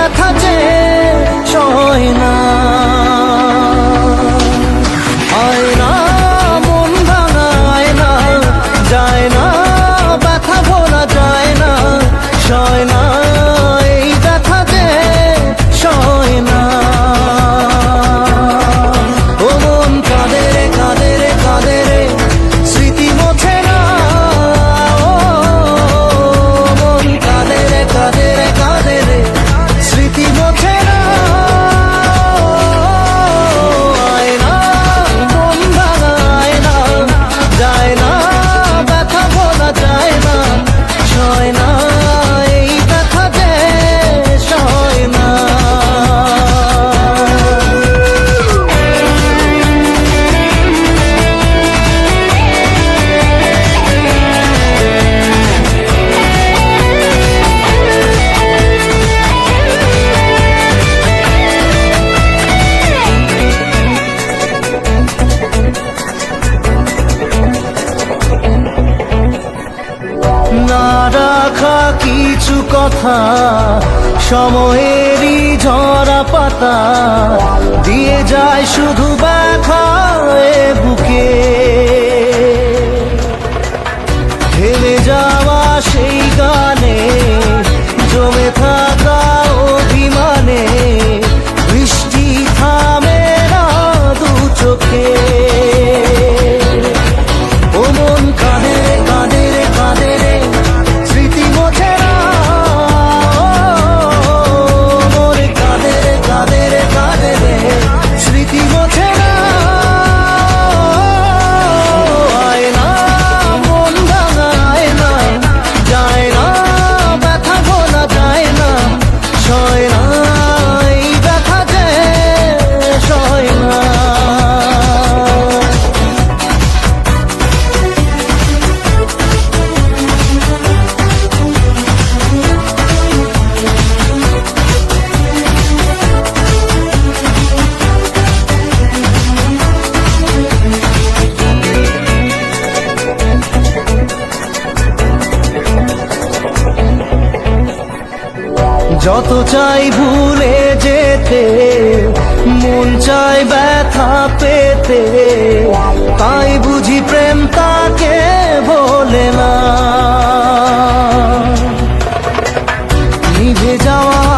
ব্যথা যে সয় না। আয়না মন ভাঙায় না, যায় না ব্যথা ভোলা যায় না, সয় না এই ব্যথা যে সয় না। ও মন কাঁদে রে কাঁদে রে কাঁদে রে, স্মৃতি মোছে না। ও মন কাঁদে রে কাঁদে রে কাঁদে রে, স্মৃতি মোছে না। আয়না মন ভাঙায় না, যায় না ব্যথা ভোলা যায় না, সয় না এই ব্যথা যে সয় না। না রাখা কিছু কথা, সময়েরই ঝরা পাতা, দিয়ে যায় শুধু ব্যথা এ বুকে। হেলে যাওয়া সেই গানে, জমে থাকা অভিমানে, বৃষ্টি থামে না দু চোখে। ও মন কাঁদে রে কাঁদে রে কাঁদে রে, স্মৃতি মোছে না। মোর কাঁদে রে কাঁদে রে কাঁদে রে, স্মৃতি মোছে না। আয়না মন ভাঙায় না, যায় না ব্যথা ভোলা যায় না, সয় না এই ব্যথা যে সয় না। যত চাই ভুলে যেতে, মন চাই ব্যথা পেতে, তাই বুঝি প্রেম তাকে ভোলে না। নিভে যাওয়া